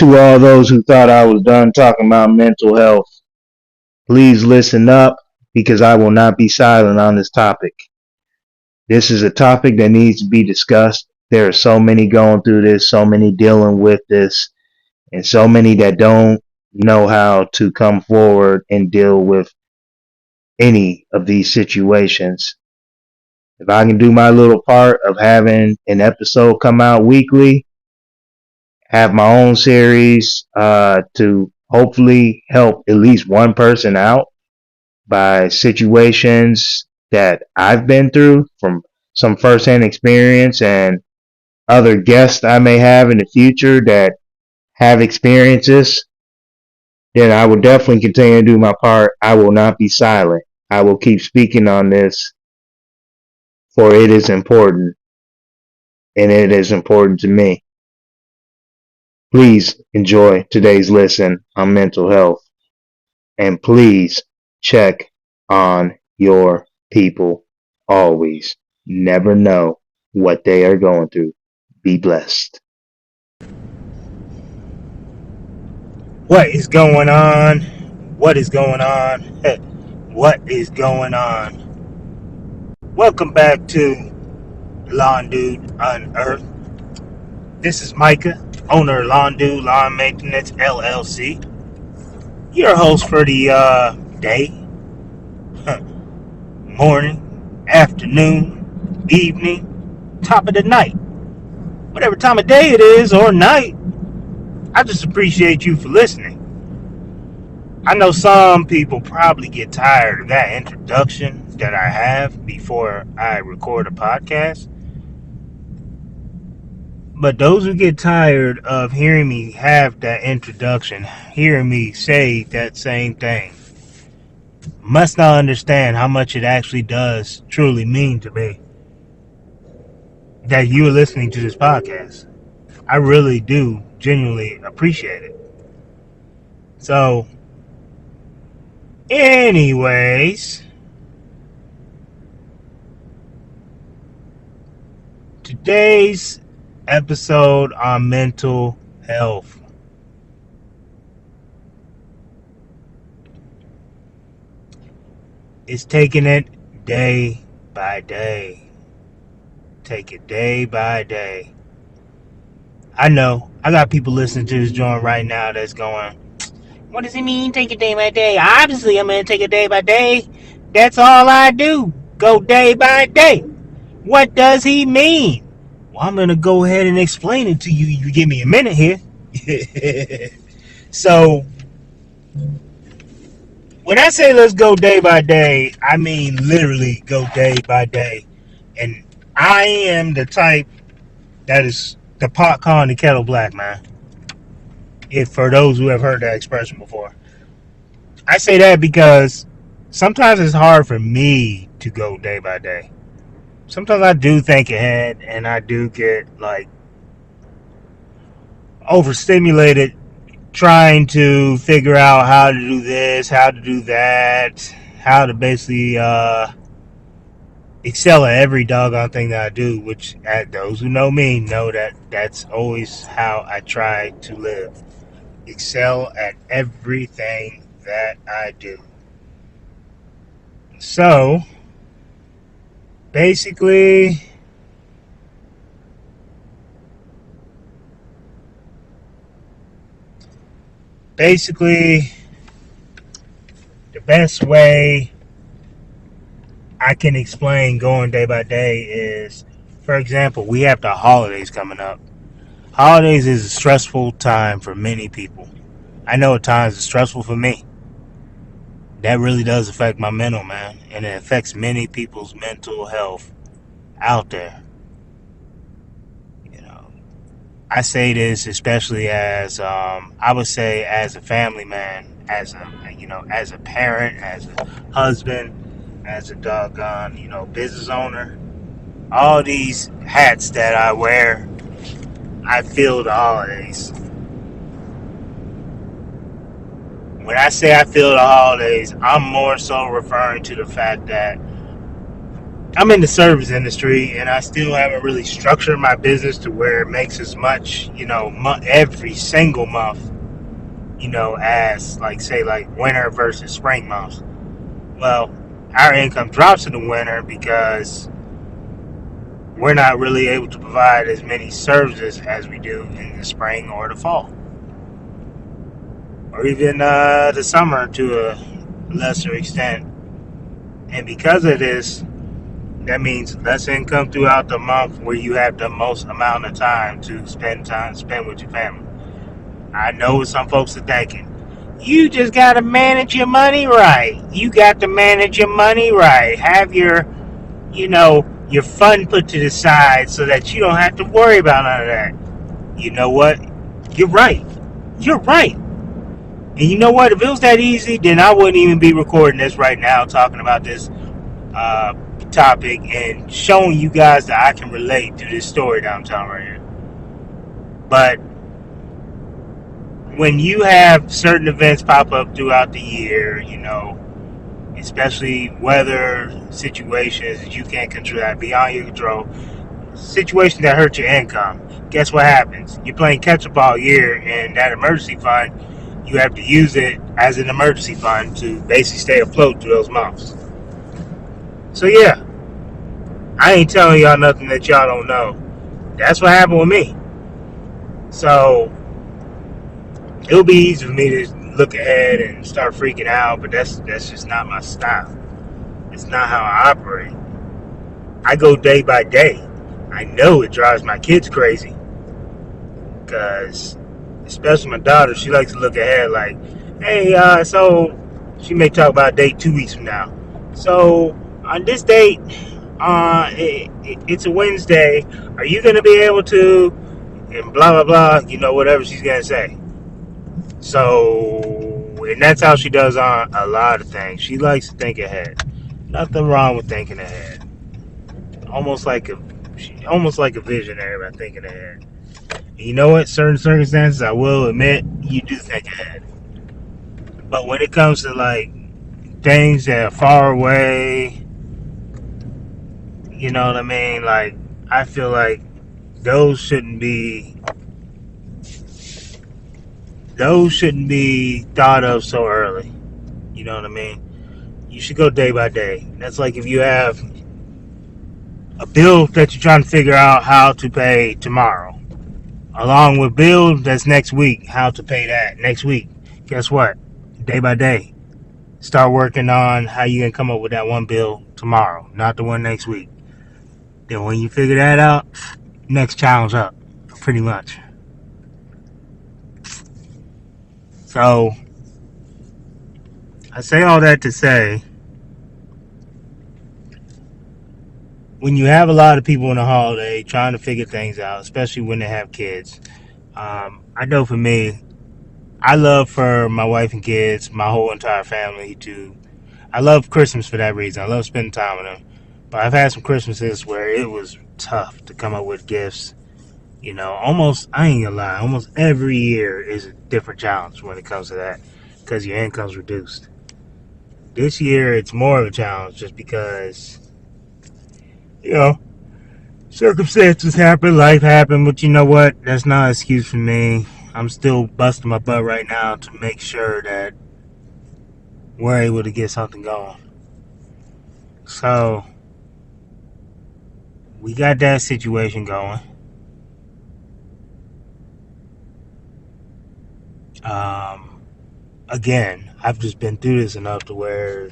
To all those who thought I was done talking about mental health, please listen up because I will not be silent on this topic. This is a topic that needs to be discussed. There are so many going through this, so many dealing with this, and so many that don't know how to come forward and deal with any of these situations. If I can do my little part of having an episode come out weekly, have my own series to hopefully help at least one person out by situations that I've been through from some firsthand experience and other guests I may have in the future that have experiences, then I will definitely continue to do my part. I will not be silent. I will keep speaking on this, for it is important, and it is important to me. Please enjoy today's lesson on mental health, and please check on your people always. Never know what they are going through. Be blessed. What is going on? What is going on? What is going on? Welcome back to Lawn Dude Unearthed. This is Micah, owner of Lawn Dude Lawn Maintenance LLC. Your host for the day, morning, afternoon, evening, top of the night. Whatever time of day it is or night, I just appreciate you for listening. I know some people probably get tired of that introduction that I have before I record a podcast. But those who get tired of hearing me have that introduction, hearing me say that same thing, must not understand how much it actually does truly mean to me that you are listening to this podcast. I really do genuinely appreciate it. So, anyways, today's episode on mental health. It's taking it day by day. Take it day by day. I know, I got people listening to this joint right now that's going, what does it mean, take it day by day? Obviously, I'm going to take it day by day. That's all I do. Go day by day. What does he mean? Well, I'm going to go ahead and explain it to you. You give me a minute here. So, when I say let's go day by day, I mean literally go day by day. And I am the type that is the pot calling the kettle black, man. If for those who have heard that expression before. I say that because sometimes it's hard for me to go day by day. Sometimes I do think ahead and I do get like overstimulated trying to figure out how to do this, how to do that, how to basically excel at every doggone thing that I do, which those who know me know that that's always how I try to live. Excel at everything that I do. So, basically, the best way I can explain going day by day is, for example, we have the holidays coming up. Holidays is a stressful time for many people. I know at times it's stressful for me. That really does affect my mental, man. And it affects many people's mental health out there. You know, I say this especially as, I would say as a family man, as a parent, as a husband, as a doggone, business owner. All these hats that I wear, I feel the holidays. When I say I feel the holidays, I'm more so referring to the fact that I'm in the service industry, and I still haven't really structured my business to where it makes as much, every single month, as like say like winter versus spring months. Well, our income drops in the winter because we're not really able to provide as many services as we do in the spring or the fall, or even the summer to a lesser extent. And because of this, that means less income throughout the month where you have the most amount of time to spend with your family. I know what some folks are thinking. You just got to manage your money right. You got to manage your money right. Have your fund put to the side so that you don't have to worry about none of that. You know what? You're right. You're right. And you know what? If it was that easy, then I wouldn't even be recording this right now, talking about this uh, topic and showing you guys that I can relate to this story that I'm telling right here. But when you have certain events pop up throughout the year, especially weather situations that you can't control, that beyond your control, situations that hurt your income, guess what happens? You're playing catch up all year, and that emergency fund, you have to use it as an emergency fund to basically stay afloat through those months. So yeah, I ain't telling y'all nothing that y'all don't know. That's what happened with me. So it'll be easy for me to look ahead and start freaking out, but that's just not my style. It's not how I operate. I go day by day. I know it drives my kids crazy because, especially my daughter, she likes to look ahead like, hey, so she may talk about a date 2 weeks from now. So on this date, it's a Wednesday. Are you going to be able to, and blah, blah, blah, whatever she's going to say. So, and that's how she does on a lot of things. She likes to think ahead. Nothing wrong with thinking ahead. Almost like a visionary by thinking ahead. And you know what? Certain circumstances, I will admit, you do think ahead. But when it comes to like things that are far away, you know what I mean? Like, I feel like those shouldn't be thought of so early. You know what I mean? You should go day by day. That's like if you have a bill that you're trying to figure out how to pay tomorrow, along with bill that's next week, how to pay that next week. Guess what? Day by day, start working on how you can come up with that one bill tomorrow, not the one next week. Then when you figure that out, next challenge up, pretty much. So I say all that to say, when you have a lot of people in the holiday trying to figure things out, especially when they have kids, I know for me, I love for my wife and kids, my whole entire family I love Christmas for that reason. I love spending time with them. But I've had some Christmases where it was tough to come up with gifts. I ain't gonna lie, almost every year is a different challenge when it comes to that because your income's reduced. This year, it's more of a challenge just because, circumstances happen, life happened, but you know what? That's not an excuse for me. I'm still busting my butt right now to make sure that we're able to get something going. So, we got that situation going. Again, I've just been through this enough to where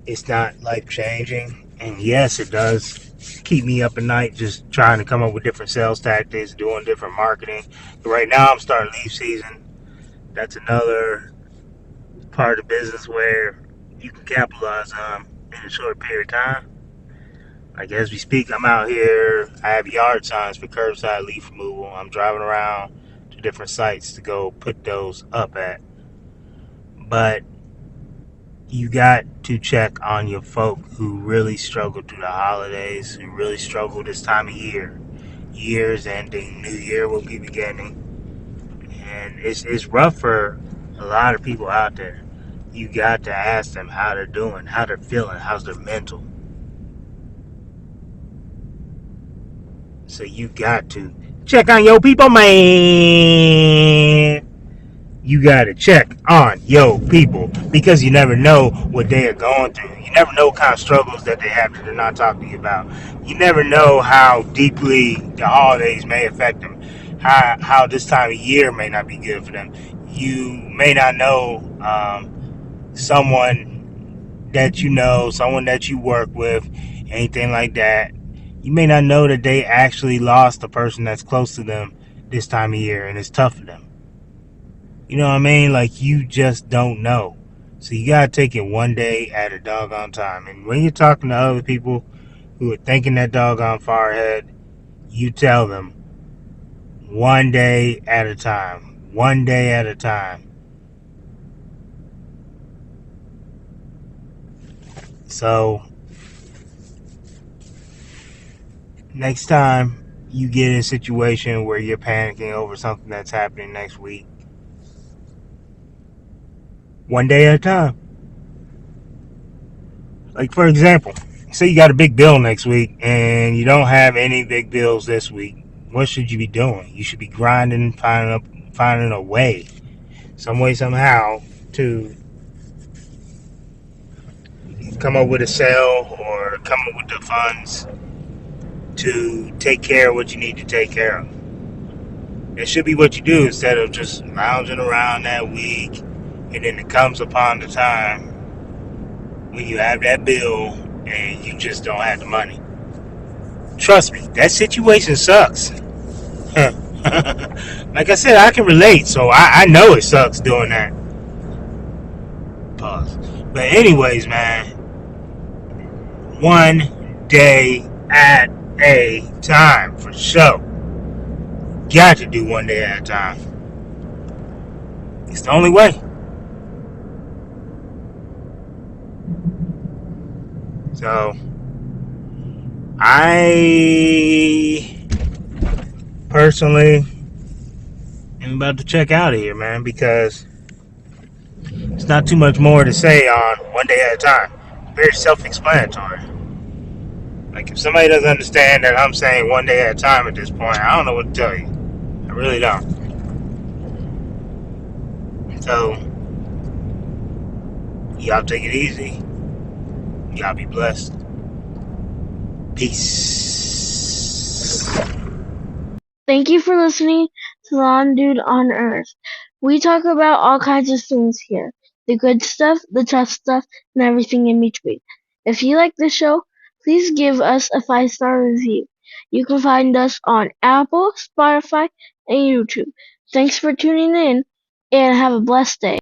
it's not life changing. And yes, it does keep me up at night just trying to come up with different sales tactics, doing different marketing. But right now, I'm starting leaf season. That's another part of the business where you can capitalize on in a short period of time. Like as we speak, I'm out here. I have yard signs for curbside leaf removal. I'm driving around to different sites to go put those up at. But you got to check on your folk who really struggle through the holidays, who really struggle this time of year. Year's ending, new year will be beginning. And it's rough for a lot of people out there. You got to ask them how they're doing, how they're feeling, how's their mental. So you got to check on your people, man. You got to check on your people because you never know what they are going through. You never know what kind of struggles that they have that they're not talking to you about. You never know how deeply the holidays may affect them. How this time of year may not be good for them. You may not know someone that you know, someone that you work with, anything like that. You may not know that they actually lost a person that's close to them this time of year, and it's tough for them. You know what I mean? Like, you just don't know. So you gotta take it one day at a doggone time. And when you're talking to other people who are thinking that doggone far ahead, you tell them one day at a time. One day at a time. So next time you get in a situation where you're panicking over something that's happening next week, one day at a time. Like, for example, say you got a big bill next week and you don't have any big bills this week. What should you be doing? You should be grinding, finding a way, some way, somehow, to come up with a sale or come up with the funds to take care of what you need to take care of. It should be what you do instead of just lounging around that week, and then it comes upon the time when you have that bill and you just don't have the money. Trust me, that situation sucks. Like I said, I can relate, so I know it sucks doing that. Pause. But anyways, man, one day at a time for sure. Got to do one day at a time. It's the only way. So I personally am about to check out of here, man, because it's not too much more to say on one day at a time. Very self-explanatory. Like, if somebody doesn't understand that I'm saying one day at a time at this point, I don't know what to tell you. I really don't. So, y'all take it easy. Y'all be blessed. Peace. Thank you for listening to Lon Dude on Earth. We talk about all kinds of things here. The good stuff, the tough stuff, and everything in between. If you like the show, please give us a 5-star review. You can find us on Apple, Spotify, and YouTube. Thanks for tuning in, and have a blessed day.